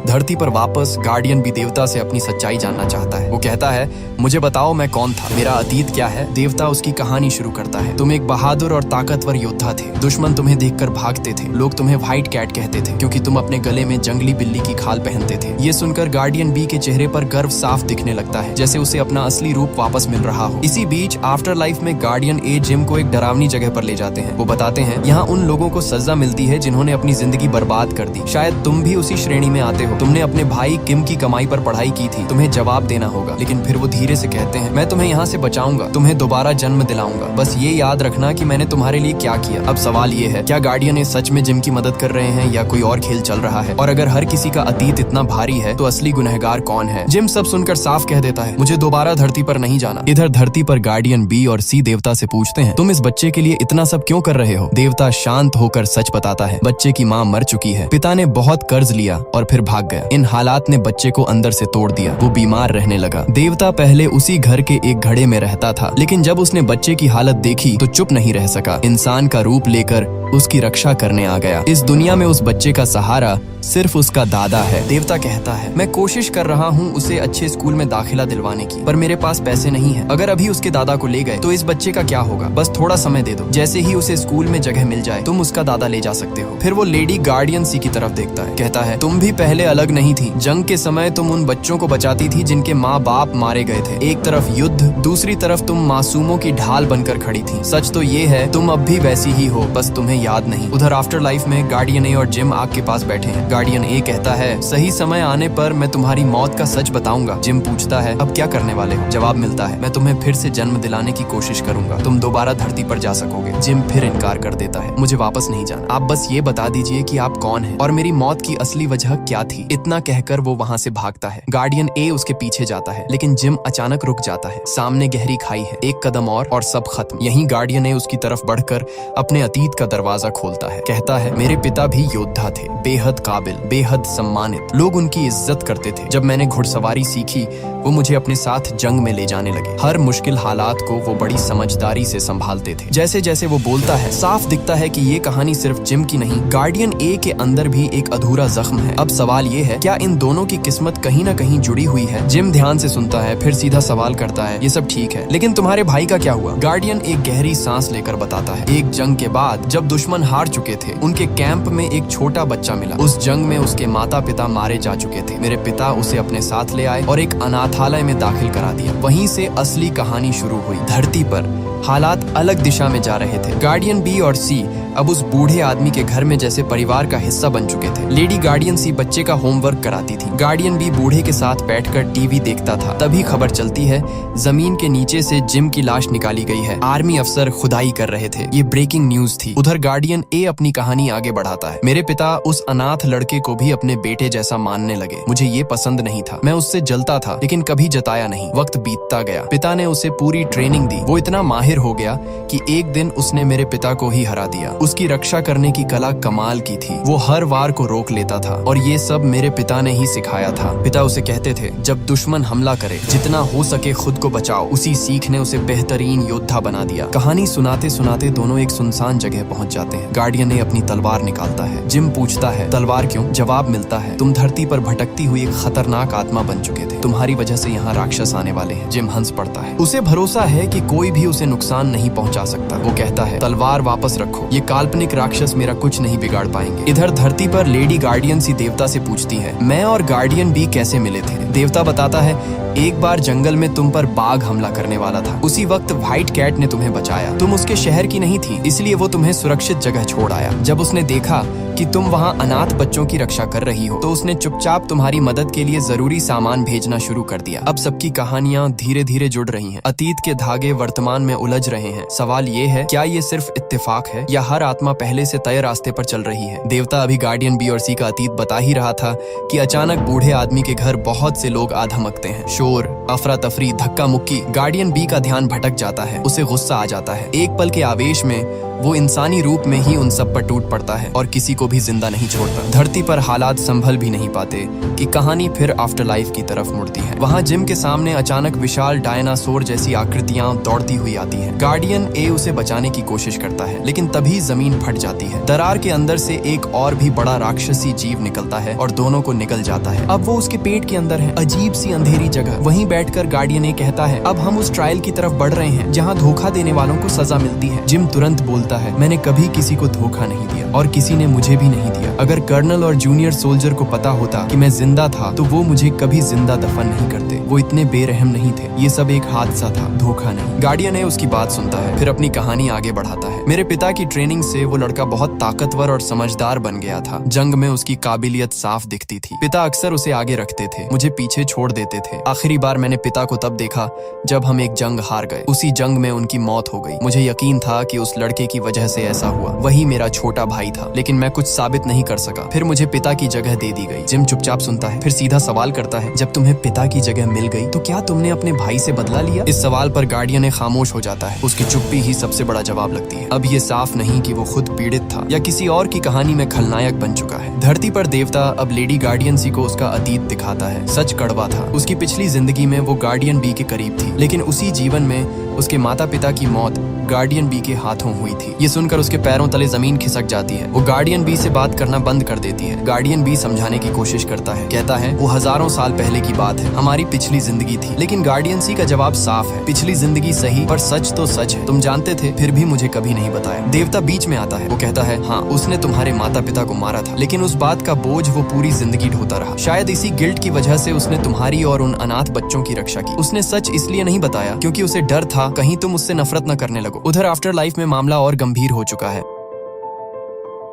धरती पर वापस गार्डियन भी देवता से अपनी सच्चाई जानना चाहता है। वो कहता है, मुझे बताओ मैं कौन था, मेरा अतीत क्या है। देवता उसकी कहानी शुरू करता है। तुम एक बहादुर और ताकतवर योद्धा थे। दुश्मन तुम्हें देखकर भागते थे। लोग तुम्हें व्हाइट कैट कहते थे क्योंकि तुम अपने गले में जंगली बिल्ली की खाल पहनते थे। ये सुनकर गार्डियन बी के चेहरे पर गर्व साफ दिखने लगता है, जैसे उसे अपना असली रूप वापस मिल रहा हो। इसी बीच आफ्टर लाइफ में गार्डियन ए जिम को एक डरावनी जगह पर ले जाते हैं। वो बताते हैं, यहाँ उन लोगों को सजा मिलती है जिन्होंने अपनी जिंदगी बर्बाद कर दी। शायद तुम भी उसी श्रेणी में आते हो। तुमने अपने भाई किम की कमाई पर पढ़ाई की थी, तुम्हें जवाब देना होगा। लेकिन फिर वो धीरे से कहते हैं, मैं तुम्हें यहाँ से बचाऊंगा, तुम्हें दोबारा जन्म दिलाऊंगा। बस ये याद रखना कि मैंने तुम्हारे लिए क्या किया। अब सवाल ये है, क्या गार्डियन सच में जिम की मदद कर रहे हैं या कोई और खेल चल रहा है? और अगर हर किसी का अतीत इतना भारी है तो असली गुनहगार कौन है? जिम सब सुनकर साफ कह देता है, मुझे दोबारा धरती पर नहीं जाना। इधर धरती पर गार्डियन बी और सी देवता से पूछते हैं, तुम इस बच्चे के लिए इतना सब क्यों कर रहे हो? देवता शांत होकर सच बताता है, बच्चे की माँ मर चुकी है, पिता ने बहुत कर्ज लिया और फिर भाग गया। इन हालात ने बच्चे को अंदर से तोड़ दिया। वो बीमार रहने लगा। देवता पहले उसी घर के एक घड़े में रहता था, लेकिन जब उसने बच्चे की हालत देखी तो चुप नहीं रह सका। इंसान का रूप लेकर उसकी रक्षा करने आ गया। इस दुनिया में उस बच्चे का सहारा सिर्फ उसका दादा है। देवता कहता है, मैं कोशिश कर रहा हूँ उसे अच्छे स्कूल में दाखिला दिलवाने की, पर मेरे पास पैसे नहीं है। अगर अभी उसके दादा को ले गए तो इस बच्चे का क्या होगा? बस थोड़ा समय दे दो, जैसे ही उसे स्कूल में जगह मिल जाए तुम उसका दादा ले जा सकते हो। फिर वो लेडी गार्डियन सी की तरफ देखता है, कहता है, तुम भी पहले अलग नहीं थी। जंग के समय तुम उन बच्चों को बचाती थी जिनके माँ बाप मारे गए थे। एक तरफ युद्ध, दूसरी तरफ तुम मासूमों की ढाल बनकर खड़ी थी। सच तो ये है, तुम अब भी वैसी ही हो, बस तुम्हें याद नहीं। उधर आफ्टर लाइफ में गार्डियन ए और जिम आग के पास बैठे हैं। गार्डियन ए कहता है, सही समय आने पर मैं तुम्हारी मौत का सच बताऊंगा। जिम पूछता है, अब क्या करने वाले हो? जवाब मिलता है, मैं तुम्हें फिर से जन्म दिलाने की कोशिश करूंगा, तुम दोबारा धरती पर जा सकोगे। जिम फिर इनकार कर देता है, मुझे वापस नहीं जाना, आप बस ये बता दीजिए कि आप कौन हैं और मेरी मौत की असली वजह क्या थी। इतना कहकर वो वहाँ से भागता है। गार्डियन ए उसके पीछे जाता है, लेकिन जिम अचानक रुक जाता है। सामने गहरी खाई है, एक कदम और सब खत्म। यहीं गार्डियन ए उसकी तरफ बढ़कर अपने अतीत का दरवाजा खोलता है। कहता है, मेरे पिता भी योद्धा थे, बेहद काबिल, बेहद सम्मानित। लोग उनकी इज्जत करते थे। जब मैंने घुड़सवारी सीखी वो मुझे अपने साथ जंग में ले जाने लगे। हर मुश्किल हालात को वो बड़ी समझदारी से संभालते थे। जैसे जैसे वो बोलता है साफ दिखता है कि ये कहानी सिर्फ जिम की नहीं, गार्डियन ए के अंदर भी एक अधूरा जख्म है। अब सवाल ये है, क्या इन दोनों की किस्मत कहीं ना कहीं जुड़ी हुई है? जिम ध्यान से सुनता है, फिर सीधा सवाल करता है, ये सब ठीक है, लेकिन तुम्हारे भाई का क्या हुआ? गार्डियन एक गहरी सांस लेकर बताता है, एक जंग के बाद जब दुश्मन हार चुके थे उनके कैंप में एक छोटा बच्चा मिला। उस जंग में उसके माता पिता मारे जा चुके थे। मेरे पिता उसे अपने साथ ले आए और एक अनाथालय में दाखिल करा दिया। वहीं से असली कहानी शुरू हुई। धरती पर हालात अलग दिशा में जा रहे थे। गार्डियन बी और सी अब उस बूढ़े आदमी के घर में जैसे परिवार का हिस्सा बन चुके थे। लेडी गार्डियन सी बच्चे का होमवर्क कराती थी। गार्डियन बी बूढ़े के साथ बैठकर टीवी देखता था। तभी खबर चलती है जमीन के नीचे से जिम की लाश निकाली गई है। आर्मी अफसर खुदाई कर रहे थे। ये ब्रेकिंग न्यूज थी। उधर गार्डियन ए अपनी कहानी आगे बढ़ाता है। मेरे पिता उस अनाथ लड़के को भी अपने बेटे जैसा मानने लगे। मुझे ये पसंद नहीं था। मैं उससे जलता था लेकिन कभी जताया नहीं। वक्त बीतता गया। पिता ने उसे पूरी ट्रेनिंग दी। वो इतना माहिर हो गया कि एक दिन उसने मेरे पिता को ही हरा दिया। उसकी रक्षा करने की कला कमाल की थी। वो हर वार को रोक लेता था और ये सब मेरे पिता ने ही सिखाया था। पिता उसे कहते थे जब दुश्मन हमला करे जितना हो सके खुद को बचाओ। उसी सीख ने उसे बेहतरीन योद्धा बना दिया। कहानी सुनाते सुनाते दोनों एक सुनसान जगह पहुंच जाते हैं। गार्डियन ने अपनी तलवार निकालता है। जिम पूछता है तलवार क्यों? जवाब मिलता है तुम धरती पर भटकती हुई एक खतरनाक आत्मा बन चुके थे। तुम्हारी वजह से यहाँ राक्षस आने वाले हैं। जिम हंस पड़ता है। उसे भरोसा है कि कोई भी उसे नुकसान नहीं पहुंचा सकता। वो कहता है तलवार वापस रखो। ये काल्पनिक राक्षस मेरा कुछ नहीं बिगाड़ पाएंगे। इधर धरती पर लेडी गार्डियन सी देवता से पूछती है मैं और गार्डियन बी कैसे मिले थे? देवता बताता है एक बार जंगल में तुम पर बाघ हमला करने वाला था। उसी वक्त व्हाइट कैट ने तुम्हें बचाया। तुम उसके शहर की नहीं थी इसलिए वो तुम्हें सुरक्षित जगह छोड़ आया। जब उसने देखा कि तुम वहाँ अनाथ बच्चों की रक्षा कर रही हो तो उसने चुपचाप तुम्हारी मदद के लिए जरूरी सामान भेजना शुरू कर दिया। अब सबकी कहानियाँ धीरे धीरे जुड़ रही हैं। अतीत के धागे वर्तमान में उलझ रहे हैं। सवाल ये है क्या ये सिर्फ इत्तेफाक है या हर आत्मा पहले से तय रास्ते पर चल रही है? देवता अभी गार्डियन बी और सी का अतीत बता ही रहा था कि अचानक बूढ़े आदमी के घर बहुत से लोग आ धमकते हैं। शोर, अफरा तफरी, धक्का मुक्की। गार्डियन बी का ध्यान भटक जाता है। उसे गुस्सा आ जाता है। एक पल के आवेश में वो इंसानी रूप में ही उन सब पर टूट पड़ता है और किसी को भी जिंदा नहीं छोड़ता। धरती पर हालात संभल भी नहीं पाते कि कहानी फिर आफ्टर लाइफ की तरफ मुड़ती है। वहाँ जिम के सामने अचानक विशाल डायनासोर जैसी आकृतियां दौड़ती हुई आती हैं। गार्डियन ए उसे बचाने की कोशिश करता है लेकिन तभी जमीन फट जाती है। दरार के अंदर से एक और भी बड़ा राक्षसी जीव निकलता है और दोनों को निगल जाता है। अब वो उसके पेट के अंदर है। अजीब सी अंधेरी जगह। वहीं बैठकर गार्डियन ए कहता है अब हम उस ट्रायल की तरफ बढ़ रहे हैं जहाँ धोखा देने वालों को सजा मिलती है। जिम तुरंत बोलता है मैंने कभी किसी को धोखा नहीं दिया और किसी ने मुझे भी नहीं दिया। अगर कर्नल और जूनियर सोल्जर को पता होता कि मैं जिंदा था तो वो मुझे कभी जिंदा दफन नहीं करते। वो इतने बेरहम नहीं थे। ये सब एक हादसा था, धोखा नहीं। गार्डियन उसकी बात सुनता है फिर अपनी कहानी आगे बढ़ाता है। मेरे पिता की ट्रेनिंग से वो लड़का बहुत ताकतवर और समझदार बन गया था। जंग में उसकी काबिलियत साफ दिखती थी। पिता अक्सर उसे आगे रखते थे, मुझे पीछे छोड़ देते थे। आखिरी बार मैंने पिता को तब देखा जब हम एक जंग हार गए। उसी जंग में उनकी मौत हो गई। मुझे यकीन था कि उस लड़के की वजह से ऐसा हुआ। वही मेरा छोटा भाई था लेकिन मैं कुछ साबित नहीं कर सका। फिर मुझे पिता की जगह दे दी गई। जिम चुपचाप सुनता है फिर सीधा सवाल करता है जब तुम्हें पिता की जगह मिल गई तो क्या तुमने अपने भाई से बदला लिया? इस सवाल पर गार्डियन खामोश हो जाता है। उसकी चुप्पी ही सबसे बड़ा जवाब लगती है। अब ये साफ नहीं कि वो खुद पीड़ित था या किसी और की कहानी में खलनायक बन चुका है। धरती पर देवता अब लेडी गार्डियन सी को उसका अतीत दिखाता है। सच कड़वा था। उसकी पिछली जिंदगी में वो गार्डियन बी के करीब थी लेकिन उसी जीवन में उसके माता पिता की मौत गार्डियन बी के हाथों हुई थी। ये सुनकर उसके पैरों तले जमीन खिसक जाती है। वो गार्डियन बी से बात करना बंद कर देती है। गार्डियन बी समझाने की कोशिश करता है। कहता है वो हजारों साल पहले की बात है, हमारी पिछली जिंदगी थी। लेकिन गार्डियन सी का जवाब साफ है, पिछली जिंदगी सही पर सच तो सच है। तुम जानते थे फिर भी मुझे कभी नहीं बताया। देवता बीच में आता है। वो कहता है हाँ उसने तुम्हारे माता पिता को मारा था लेकिन उस बात का बोझ वो पूरी जिंदगी ढोता रहा। शायद इसी गिल्ट की वजह से उसने तुम्हारी और उन अनाथ बच्चों की रक्षा की। उसने सच इसलिए नहीं बताया क्योंकि उसे डर था कहीं तुम उससे नफरत न करने लगो। उधर आफ्टर लाइफ में मामला और गंभीर हो चुका है।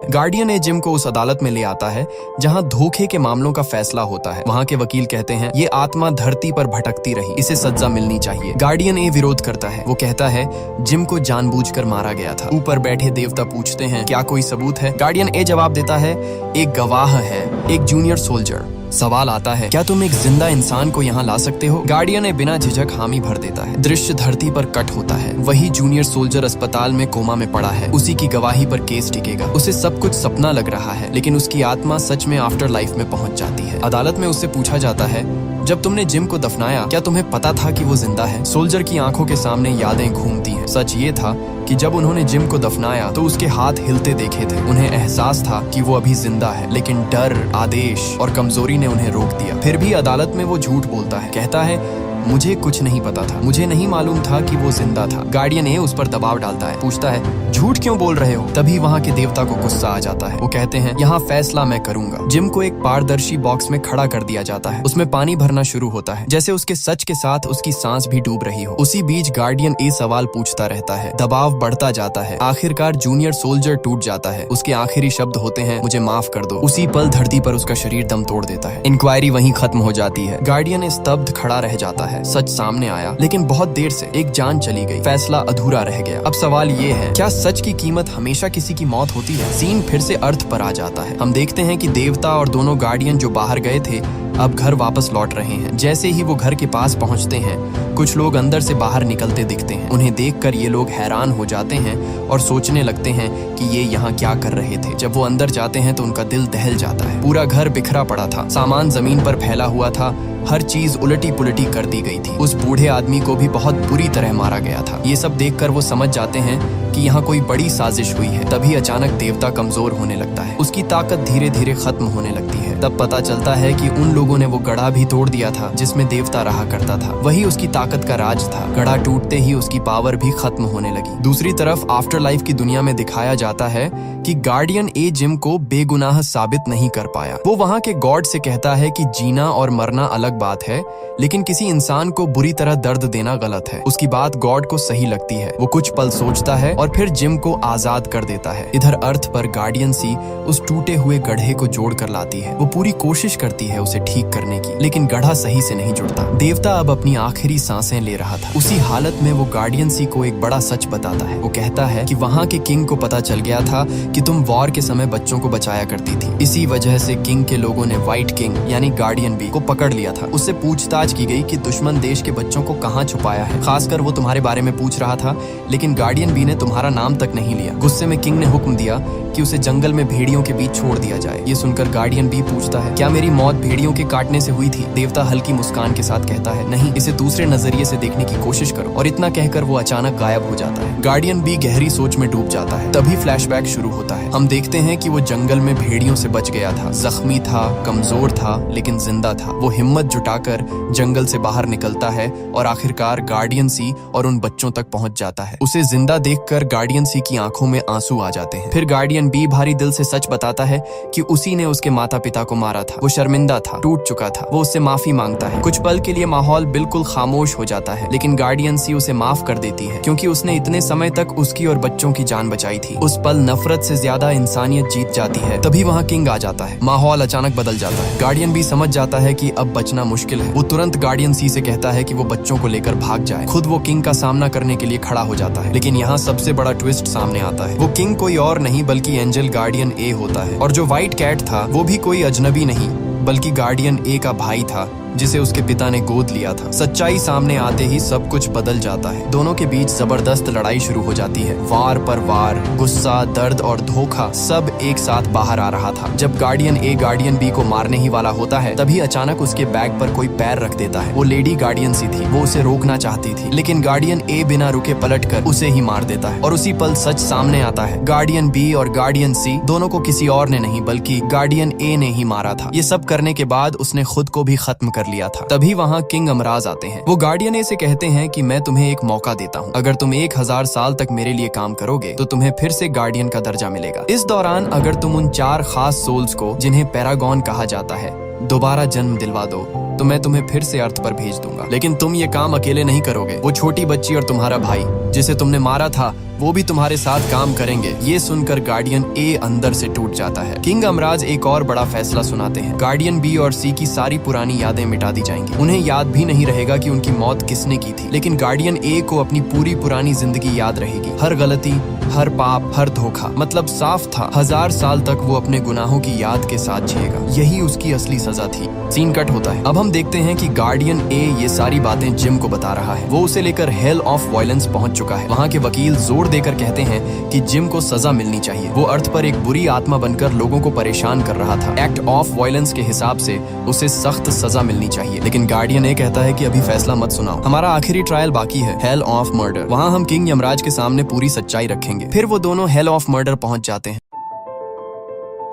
गार्डियन ए जिम को उस अदालत में ले आता है जहां धोखे के मामलों का फैसला होता है। वहां के वकील कहते हैं ये आत्मा धरती पर भटकती रही, इसे सजा मिलनी चाहिए। गार्डियन ए विरोध करता है। वो कहता है जिम को जानबूझकर मारा गया था। ऊपर बैठे देवता पूछते हैं क्या कोई सबूत है? गार्डियन ए जवाब देता है एक गवाह है, एक जूनियर सोल्जर। सवाल आता है क्या तुम एक जिंदा इंसान को यहाँ ला सकते हो? गार्डियन ने बिना झिझक हामी भर देता है। दृश्य धरती पर कट होता है। वही जूनियर सोल्जर अस्पताल में कोमा में पड़ा है। उसी की गवाही पर केस टिकेगा। उसे सब कुछ सपना लग रहा है लेकिन उसकी आत्मा सच में आफ्टर लाइफ में पहुंच जाती है। अदालत में उससे पूछा जाता है जब तुमने जिम को दफनाया क्या तुम्हें पता था कि वो जिंदा है? सोल्जर की आंखों के सामने यादें घूमती हैं। सच ये था कि जब उन्होंने जिम को दफनाया तो उसके हाथ हिलते देखे थे। उन्हें एहसास था कि वो अभी जिंदा है लेकिन डर, आदेश और कमजोरी ने उन्हें रोक दिया। फिर भी अदालत में वो झूठ बोलता है। कहता है मुझे कुछ नहीं पता था, मुझे नहीं मालूम था कि वो जिंदा था। गार्डियन ए उस पर दबाव डालता है, पूछता है झूठ क्यों बोल रहे हो। तभी वहाँ के देवता को गुस्सा आ जाता है। वो कहते हैं यहाँ फैसला मैं करूंगा। जिम को एक पारदर्शी बॉक्स में खड़ा कर दिया जाता है, उसमें पानी भरना शुरू होता है, जैसे उसके सच के साथ उसकी सांस भी डूब रही हो। उसी बीच गार्डियन ए सवाल पूछता रहता है, दबाव बढ़ता जाता है। आखिरकार जूनियर सोल्जर टूट जाता है, उसके आखिरी शब्द होते हैं मुझे माफ कर दो। उसी पल धरती पर उसका शरीर दम तोड़ देता है। इंक्वायरी वहीं खत्म हो जाती है। गार्डियन स्तब्ध खड़ा रह जाता है। सच सामने आया, लेकिन बहुत देर से। एक जान चली गई, फैसला अधूरा रह गया। अब सवाल ये है, क्या सच की कीमत हमेशा किसी की मौत होती है? सीन फिर से अर्थ पर आ जाता है। हम देखते हैं कि देवता और दोनों गार्डियन जो बाहर गए थे अब घर वापस लौट रहे हैं। जैसे ही वो घर के पास पहुंचते हैं, कुछ लोग अंदर से बाहर निकलते दिखते हैं। उन्हें देखकर ये लोग हैरान हो जाते हैं और सोचने लगते हैं कि ये यहाँ क्या कर रहे थे। जब वो अंदर जाते हैं तो उनका दिल दहल जाता है। पूरा घर बिखरा पड़ा था, सामान जमीन पर फैला हुआ था, हर चीज उलटी पुलटी कर दी गई थी। उस बूढ़े आदमी को भी बहुत बुरी तरह मारा गया था। ये सब देखकर वो समझ जाते हैं कि यहाँ कोई बड़ी साजिश हुई है। तभी अचानक देवता कमजोर होने लगता है, उसकी ताकत धीरे धीरे खत्म होने लगती है। तब पता चलता है कि उन लोगों ने वो गढ़ा भी तोड़ दिया था जिसमें देवता रहा करता था। वही उसकी ताकत का राज था। गढ़ा टूटते ही उसकी पावर भी खत्म होने लगी। दूसरी तरफ आफ्टर लाइफ की दुनिया में दिखाया जाता है कि गार्डियन ए जिम को बेगुनाह साबित नहीं कर पाया। वो वहाँ के गॉड से कहता है कि जीना और मरना अलग बात है, लेकिन किसी इंसान को बुरी तरह दर्द देना गलत है। उसकी बात गॉड को सही लगती है। वो कुछ पल सोचता है और फिर जिम को आजाद कर देता है। इधर अर्थ पर गार्डियन सी उस टूटे हुए गड्ढे को जोड़ कर लाती है। वो पूरी कोशिश करती है उसे ठीक करने की, लेकिन गड्ढा सही से नहीं जुड़ता। देवता अब अपनी आखिरी सांसें ले रहा था। उसी हालत में वो गार्डियन सी को एक बड़ा सच बताता है। वो कहता है कि वहाँ के किंग को पता चल गया था कि तुम वॉर के समय बच्चों को बचाया करती थी। इसी वजह से किंग के लोगों ने व्हाइट किंग यानी गार्डियन बी को पकड़ लिया था। उससे पूछताछ की गई कि दुश्मन देश के बच्चों को कहाँ छुपाया है। खासकर वो तुम्हारे बारे में पूछ रहा था, लेकिन गार्डियन बी ने तुम्हारा नाम तक नहीं लिया। गुस्से में किंग ने हुक्म दिया कि उसे जंगल में भेड़ियों के बीच छोड़ दिया जाए। ये सुनकर गार्डियन बी पूछता है, क्या मेरी मौत भेड़ियों के काटने से हुई थी? देवता हल्की मुस्कान के साथ कहता है, नहीं, इसे दूसरे नजरिए से देखने की कोशिश करो। और इतना कहकर वो अचानक गायब हो जाता है। गार्डियन बी गहरी सोच में डूब जाता है। तभी फ्लैशबैक शुरू होता है। हम देखते हैं कि वो जंगल में भेड़ियों से बच गया था। जख्मी था, कमजोर था, लेकिन जिंदा था। वो हिम्मत जुटाकर जंगल से बाहर निकलता है और आखिरकार गार्डियन सी और उन बच्चों तक पहुंच जाता है। उसे जिंदा देखकर गार्डियन सी की आंखों में आंसू आ जाते हैं। फिर गार्डियन बी भारी दिल से सच बताता है कि उसी ने उसके माता पिता को मारा था। वो शर्मिंदा था, टूट चुका था। वो उससे माफी मांगता है। कुछ पल के लिए माहौल बिल्कुल खामोश हो जाता है, लेकिन गार्डियन सी उसे माफ कर देती है, क्योंकि उसने इतने समय तक उसकी और बच्चों की जान बचाई थी। उस पल नफरत से ज्यादा इंसानियत जीत जाती है। तभी वहाँ किंग आ जाता है। माहौल अचानक बदल जाता है। गार्डियन भी समझ जाता है कि अब बचना मुश्किल है। वो तुरंत गार्डियन सी से कहता है कि वो बच्चों को लेकर भाग जाए। खुद वो किंग का सामना करने के लिए खड़ा हो जाता है। लेकिन यहाँ सबसे बड़ा ट्विस्ट सामने आता है। वो किंग कोई और नहीं बल्कि एंजल गार्डियन ए होता है। और जो व्हाइट कैट था वो भी कोई अजनबी नहीं बल्कि गार्डियन ए का भाई था, जिसे उसके पिता ने गोद लिया था। सच्चाई सामने आते ही सब कुछ बदल जाता है। दोनों के बीच जबरदस्त लड़ाई शुरू हो जाती है। वार पर वार, गुस्सा, दर्द और धोखा सब एक साथ बाहर आ रहा था। जब गार्डियन ए गार्डियन बी को मारने ही वाला होता है, तभी अचानक उसके बैग पर कोई पैर रख देता है। वो लेडी गार्डियन सी थी। वो उसे रोकना चाहती थी, लेकिन गार्डियन ए बिना रुके पलटकर उसे ही मार देता है। और उसी पल सच सामने आता है। गार्डियन बी और गार्डियन सी दोनों को किसी और ने नहीं बल्कि गार्डियन ए ने ही मारा था। ये सब करने के बाद उसने खुद को भी खत्म कर लिया था। तभी वहाँ किंग अमराज आते हैं। वो गार्डियन ए से कहते हैं कि मैं तुम्हें एक मौका देता हूँ। अगर तुम 1000 साल तक मेरे लिए काम करोगे तो तुम्हें फिर से गार्डियन का दर्जा मिलेगा। इस दौरान अगर तुम उन 4 खास सोल्स को, जिन्हें पैरागॉन कहा जाता है, दोबारा जन्म दिलवा दो तो मैं तुम्हें फिर से अर्थ पर भेज दूंगा। लेकिन तुम ये काम अकेले नहीं करोगे। वो छोटी बच्ची और तुम्हारा भाई जिसे तुमने मारा था वो भी तुम्हारे साथ काम करेंगे। ये सुनकर गार्डियन ए अंदर से टूट जाता है। किंग अमराज एक और बड़ा फैसला सुनाते हैं। गार्डियन बी और सी की सारी पुरानी यादें मिटा दी जाएंगी। उन्हें याद भी नहीं रहेगा कि उनकी मौत किसने की थी, लेकिन गार्डियन ए को अपनी पूरी पुरानी जिंदगी याद रहेगी। हर गलती, हर पाप, हर धोखा। मतलब साफ था 1000 साल तक वो अपने गुनाहों की याद के साथ जिएगा। यही उसकी असली सजा थी। सीन कट होता है। अब हम देखते हैं कि गार्डियन ए ये सारी बातें जिम को बता रहा है। वो उसे लेकर हेल ऑफ वायलेंस पहुंच चुका है। वहाँ के वकील जोर देकर कहते हैं कि जिम को सजा मिलनी चाहिए। वो अर्थ पर एक बुरी आत्मा बनकर लोगों को परेशान कर रहा था। एक्ट ऑफ वायलेंस के हिसाब से उसे सख्त सजा मिलनी चाहिए। लेकिन गार्डियन ए कहता है कि अभी फैसला मत सुनाओ, हमारा आखिरी ट्रायल बाकी है, हेल ऑफ मर्डर। वहाँ हम किंग यमराज के सामने पूरी सच्चाई रखेंगे। फिर वो दोनों हेल ऑफ मर्डर पहुंच जाते हैं।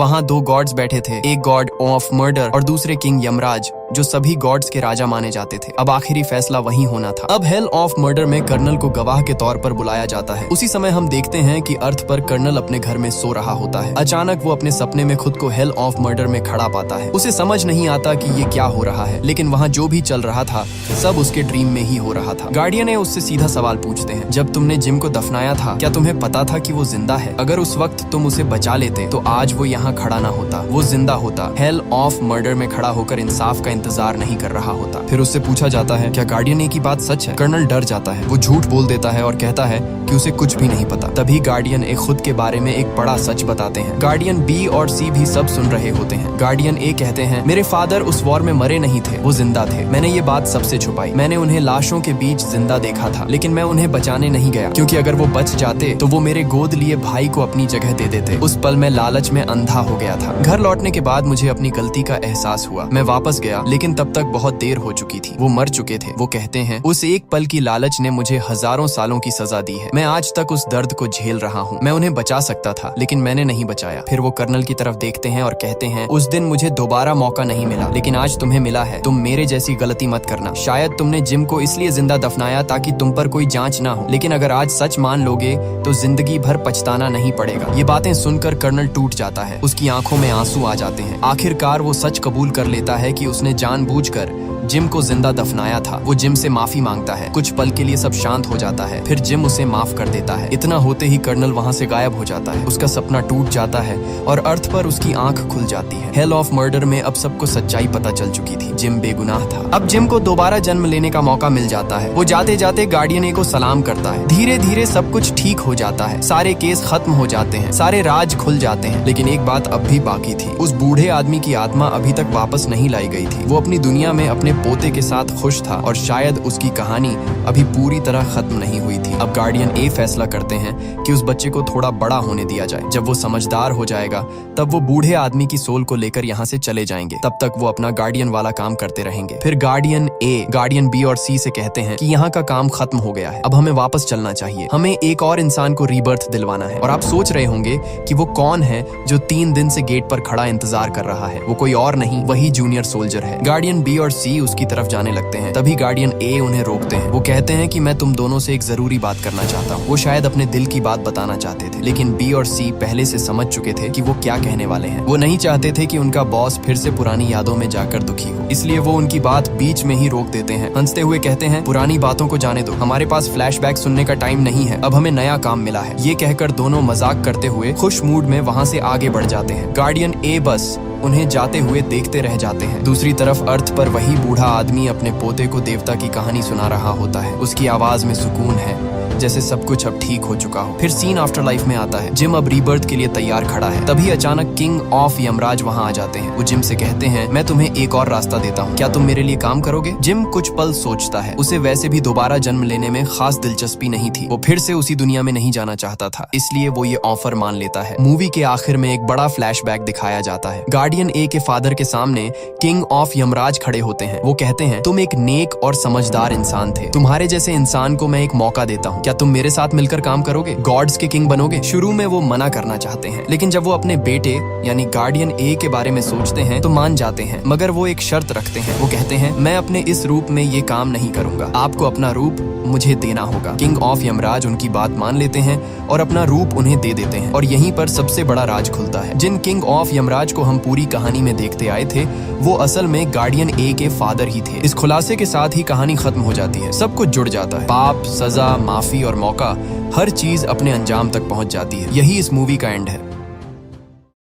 वहाँ 2 गॉड्स बैठे थे, एक गॉड ऑफ मर्डर और दूसरे किंग यमराज। जो सभी गॉड्स के राजा माने जाते थे। अब आखिरी फैसला वही होना था। अब हेल ऑफ मर्डर में कर्नल को गवाह के तौर पर बुलाया जाता है। उसी समय हम देखते हैं कि अर्थ पर कर्नल अपने घर में सो रहा होता है। अचानक वो अपने सपने में खुद को हेल ऑफ मर्डर में खड़ा पाता है। उसे समझ नहीं आता कि ये क्या हो रहा है, लेकिन वहाँ जो भी चल रहा था सब उसके ड्रीम में ही हो रहा था। गार्डियन ने उससे सीधा सवाल पूछते हैं, जब तुमने जिम को दफनाया था क्या तुम्हें पता था कि वो जिंदा है? अगर उस वक्त तुम उसे बचा लेते तो आज वो यहाँ खड़ा ना होता, वो जिंदा होता, हेल ऑफ मर्डर में खड़ा होकर इंसाफ का इंतजार नहीं कर रहा होता। फिर उससे पूछा जाता है, क्या गार्डियन ए की बात सच है? कर्नल डर जाता है, वो झूठ बोल देता है और कहता है कि उसे कुछ भी नहीं पता। तभी गार्डियन ए खुद के बारे में एक बड़ा सच बताते हैं। गार्डियन बी और सी भी सब सुन रहे होते हैं। गार्डियन ए कहते हैं, मेरे फादर उस वॉर में मरे नहीं थे, वो जिंदा थे। मैंने ये बात सबसे छुपाई। मैंने उन्हें लाशों के बीच जिंदा देखा था, लेकिन मैं उन्हें बचाने नहीं गया, क्योंकि अगर वो बच जाते तो वो मेरे गोद लिए भाई को अपनी जगह दे देते। उस पल मैं लालच में अंधा हो गया था। घर लौटने के बाद मुझे अपनी गलती का एहसास हुआ। मैं वापस गया, लेकिन तब तक बहुत देर हो चुकी थी। वो मर चुके थे। वो कहते हैं, उस एक पल की लालच ने मुझे हजारों सालों की सजा दी है। मैं आज तक उस दर्द को झेल रहा हूँ। मैं उन्हें बचा सकता था, लेकिन मैंने नहीं बचाया। फिर वो कर्नल की तरफ देखते हैं और कहते हैं, उस दिन मुझे दोबारा मौका नहीं मिला, लेकिन आज तुम्हें मिला है। तुम मेरे जैसी गलती मत करना। शायद तुमने जिम को इसलिए जिंदा दफनाया ताकि तुम पर कोई जांच ना हो, लेकिन अगर आज सच मान लोगे तो जिंदगी भर पछताना नहीं पड़ेगा। ये बातें सुनकर कर्नल टूट जाता है। उसकी आंखों में आंसू आ जाते हैं। आखिरकार वो सच कबूल कर लेता है कि उसने जानबूझकर जिम को जिंदा दफनाया था। वो जिम से माफी मांगता है। कुछ पल के लिए सब शांत हो जाता है। फिर जिम उसे माफ कर देता है। इतना होते ही कर्नल वहाँ से गायब हो जाता है। उसका सपना टूट जाता है और अर्थ पर उसकी आंख खुल जाती है। हेल ऑफ मर्डर में अब सबको सच्चाई पता चल चुकी थी। जिम बेगुनाह था। अब जिम को दोबारा जन्म लेने का मौका मिल जाता है। वो जाते जाते गार्डियन ए को सलाम करता है। धीरे धीरे सब कुछ ठीक हो जाता है। सारे केस खत्म हो जाते हैं। सारे राज खुल जाते हैं। लेकिन एक बात अब भी बाकी थी। उस बूढ़े आदमी की आत्मा अभी तक वापस नहीं लाई गई थी। वो अपनी दुनिया में अपने पोते के साथ खुश था और शायद उसकी कहानी अभी पूरी तरह खत्म नहीं हुई थी। अब गार्डियन ए फैसला करते हैं कि उस बच्चे को थोड़ा बड़ा होने दिया जाए। जब वो समझदार हो जाएगा तब वो बूढ़े आदमी की सोल को लेकर यहाँ से चले जाएंगे। तब तक वो अपना गार्डियन वाला काम करते रहेंगे। फिर गार्डियन ए गार्डियन बी और सी से कहते हैं कि यहाँ का काम खत्म हो गया है। अब हमें वापस चलना चाहिए। हमें एक और इंसान को रीबर्थ दिलवाना है। और आप सोच रहे होंगे कि वो कौन है जो 3 दिन से गेट पर खड़ा इंतजार कर रहा है। वो कोई और नहीं, वही जूनियर सोल्जर है। गार्डियन बी और सी उसकी तरफ जाने लगते हैं। तभी गार्डियन ए उन्हें रोकते हैं। वो कहते हैं कि मैं तुम दोनों से एक जरूरी बात करना चाहता हूँ। वो शायद अपने दिल की बात बताना चाहते थे, लेकिन बी और सी पहले से समझ चुके थे कि वो क्या कहने वाले हैं। वो नहीं चाहते थे कि उनका बॉस फिर से पुरानी यादों में जाकर दुखी हो, इसलिए वो उनकी बात बीच में ही रोक देते हैं। हंसते हुए कहते हैं, पुरानी बातों को जाने दो, हमारे पास फ्लैशबैक सुनने का टाइम नहीं है। अब हमें नया काम मिला है। ये कहकर दोनों मजाक करते हुए खुश मूड में वहाँ से आगे बढ़ जाते हैं। गार्डियन ए बस उन्हें जाते हुए देखते रह जाते हैं। दूसरी तरफ अर्थ पर वही बूढ़ा आदमी अपने पोते को देवता की कहानी सुना रहा होता है। उसकी आवाज में सुकून है, जैसे सब कुछ अब ठीक हो चुका हो। फिर सीन आफ्टर लाइफ में आता है। जिम अब रीबर्थ के लिए तैयार खड़ा है। तभी अचानक किंग ऑफ यमराज वहाँ आ जाते हैं। वो जिम से कहते हैं, मैं तुम्हें एक और रास्ता देता हूँ, क्या तुम मेरे लिए काम करोगे? जिम कुछ पल सोचता है। उसे वैसे भी दोबारा जन्म लेने में खास दिलचस्पी नहीं थी। वो फिर से उसी दुनिया में नहीं जाना चाहता था, इसलिए वो ये ऑफर मान लेता है। मूवी के आखिर में एक बड़ा फ्लैशबैक दिखाया जाता है। गार्डियन ए के फादर के सामने किंग ऑफ यमराज खड़े होते हैं। वो कहते हैं, तुम एक नेक और समझदार इंसान थे। तुम्हारे जैसे इंसान को मैं एक मौका देता हूँ, क्या तुम मेरे साथ मिलकर काम करोगे? गॉड्स के किंग बनोगे? शुरू में वो मना करना चाहते हैं, लेकिन जब वो अपने बेटे यानी गार्डियन ए के बारे में सोचते हैं तो मान जाते हैं। मगर वो एक शर्त रखते हैं। वो कहते हैं, मैं अपने इस रूप में ये काम नहीं करूंगा, आपको अपना रूप मुझे देना होगा। किंग ऑफ यमराज उनकी बात मान लेते हैं और अपना रूप उन्हें दे देते हैं। और यहीं पर सबसे बड़ा राज खुलता है। जिन किंग ऑफ यमराज को हम पूरी कहानी में देखते आए थे, वो असल में गार्डियन ए के फादर ही थे। इस खुलासे के साथ ही कहानी खत्म हो जाती है। सब कुछ जुड़ जाता है। पाप, सजा, माफी और मौका, हर चीज अपने अंजाम तक पहुंच जाती है। यही इस मूवी का एंड है।